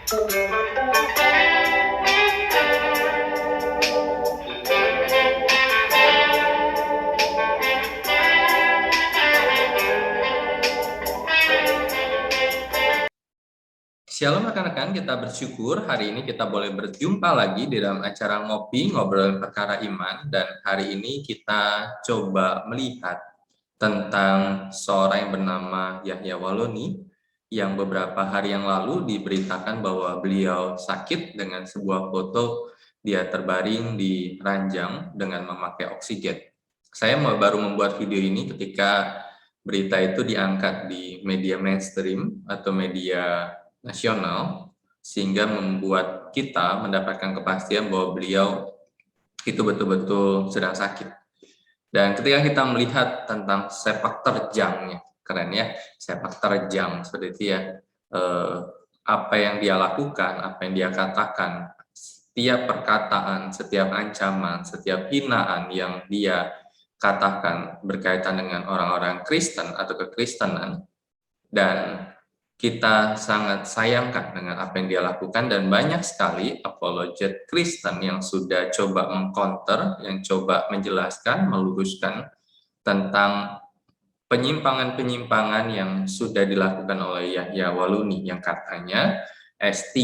Shalom rekan-rekan, kita bersyukur hari ini kita boleh berjumpa lagi di dalam acara Ngopi Ngobrolin Perkara Iman, dan hari ini kita coba melihat tentang seorang yang bernama Yahya Waloni yang beberapa hari yang lalu diberitakan bahwa beliau sakit dengan sebuah foto dia terbaring di ranjang dengan memakai oksigen. Saya baru membuat video ini ketika berita itu diangkat di media mainstream atau media nasional, sehingga membuat kita mendapatkan kepastian bahwa beliau itu betul-betul sedang sakit. Dan ketika kita melihat tentang sepak terjangnya, keren ya, sepak terjang seperti itu ya, apa yang dia lakukan, apa yang dia katakan, setiap perkataan, setiap ancaman, setiap hinaan yang dia katakan berkaitan dengan orang-orang Kristen atau kekristenan, dan kita sangat sayangkan dengan apa yang dia lakukan, dan banyak sekali apologet Kristen yang sudah coba mengcounter, yang coba menjelaskan, meluruskan tentang penyimpangan-penyimpangan yang sudah dilakukan oleh Yahya Waloni yang katanya S3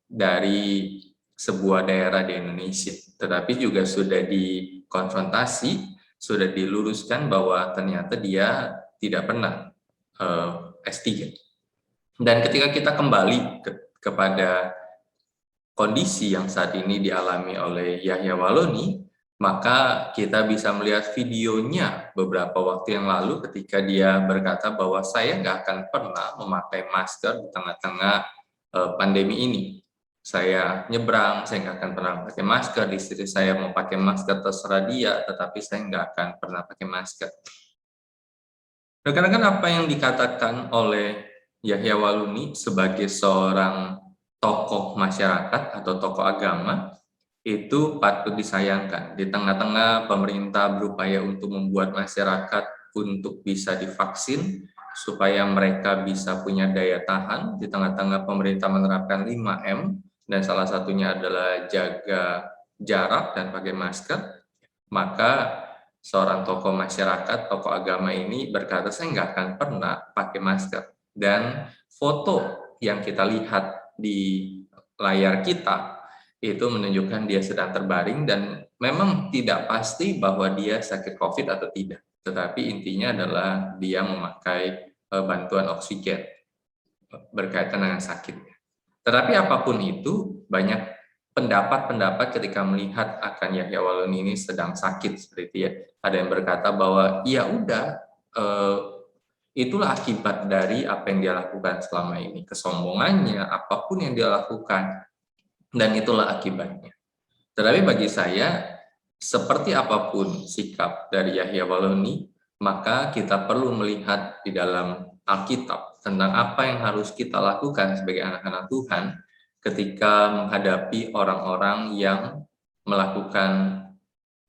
dari sebuah daerah di Indonesia, tetapi juga sudah dikonfrontasi, sudah diluruskan bahwa ternyata dia tidak pernah S3. Dan ketika kita kembali kepada kondisi yang saat ini dialami oleh Yahya Waloni, maka kita bisa melihat videonya beberapa waktu yang lalu ketika dia berkata bahwa saya nggak akan pernah memakai masker di tengah-tengah pandemi ini. Saya nyebrang, saya nggak akan pernah pakai masker, istri saya mau pakai masker terserah dia, tetapi saya nggak akan pernah pakai masker. Rekan-rekan, apa yang dikatakan oleh Yahya Waloni sebagai seorang tokoh masyarakat atau tokoh agama itu patut disayangkan. Di tengah-tengah pemerintah berupaya untuk membuat masyarakat untuk bisa divaksin supaya mereka bisa punya daya tahan, di tengah-tengah pemerintah menerapkan 5M dan salah satunya adalah jaga jarak dan pakai masker, maka seorang tokoh masyarakat, tokoh agama ini berkata, saya nggak akan pernah pakai masker. Dan foto yang kita lihat di layar kita itu menunjukkan dia sedang terbaring, dan memang tidak pasti bahwa dia sakit COVID atau tidak. Tetapi intinya adalah dia memakai bantuan oksigen berkaitan dengan sakitnya. Tetapi apapun itu, banyak pendapat-pendapat ketika melihat akan Yahya Waloni ini sedang sakit seperti itu ya. Ada yang berkata bahwa ya udah, itulah akibat dari apa yang dia lakukan selama ini, kesombongannya, apapun yang dia lakukan, dan itulah akibatnya. Tetapi bagi saya, seperti apapun sikap dari Yahya Waloni, maka kita perlu melihat di dalam Alkitab tentang apa yang harus kita lakukan sebagai anak-anak Tuhan ketika menghadapi orang-orang yang melakukan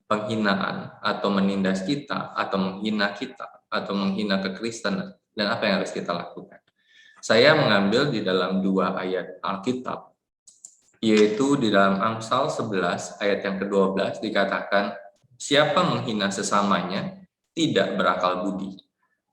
penghinaan atau menindas kita atau menghina kita atau menghina kekristenan, dan apa yang harus kita lakukan. Saya mengambil di dalam 2 ayat Alkitab, yaitu di dalam Amsal 11 ayat yang ke-12 dikatakan, siapa menghina sesamanya tidak berakal budi,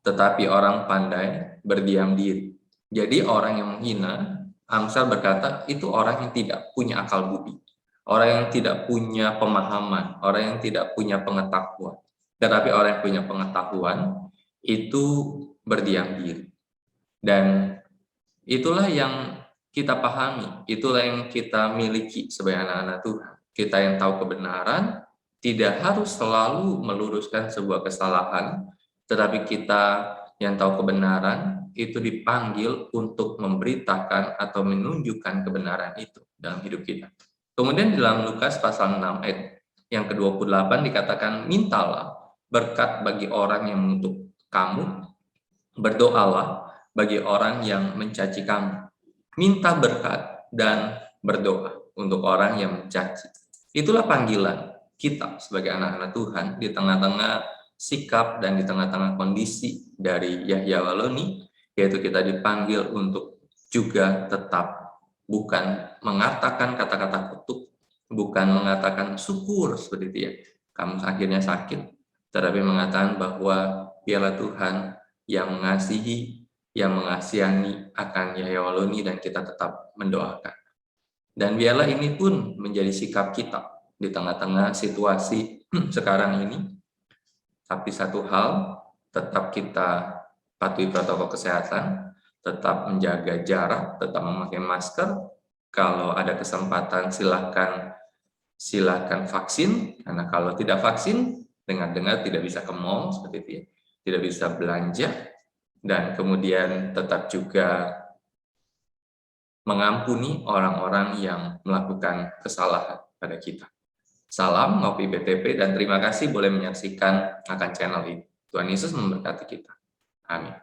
tetapi orang pandai berdiam diri. Jadi orang yang menghina, Amsal berkata, itu orang yang tidak punya akal budi, orang yang tidak punya pemahaman, orang yang tidak punya pengetahuan. Tetapi orang yang punya pengetahuan itu berdiam diri. Dan itulah yang kita pahami, itulah yang kita miliki sebagai anak-anak Tuhan. Kita yang tahu kebenaran tidak harus selalu meluruskan sebuah kesalahan, tetapi kita yang tahu kebenaran itu dipanggil untuk memberitakan atau menunjukkan kebenaran itu dalam hidup kita. Kemudian di dalam Lukas pasal 6 ayat yang ke-28 dikatakan, mintalah berkat bagi orang yang mengutuk kamu, berdoalah bagi orang yang mencaci kamu. Minta berkat dan berdoa untuk orang yang mencaci. Itulah panggilan kita sebagai anak-anak Tuhan di tengah-tengah sikap dan di tengah-tengah kondisi dari Yahya Waloni, yaitu kita dipanggil untuk juga tetap bukan mengatakan kata-kata kutuk, bukan mengatakan syukur seperti itu ya, kamu akhirnya sakit, tetapi mengatakan bahwa biarlah Tuhan yang mengasihi, yang mengasihani akan Yahya Waloni dan kita tetap mendoakan. Dan biarlah ini pun menjadi sikap kita di tengah-tengah situasi sekarang ini. Tapi satu hal, tetap kita patuhi protokol kesehatan, tetap menjaga jarak, tetap memakai masker. Kalau ada kesempatan silakan vaksin, karena kalau tidak vaksin, dengar-dengar tidak bisa ke mall seperti itu ya, tidak bisa belanja, dan kemudian tetap juga mengampuni orang-orang yang melakukan kesalahan pada kita. Salam Ngopi BTP dan terima kasih boleh menyaksikan akan channel ini. Tuhan Yesus memberkati kita. Amin.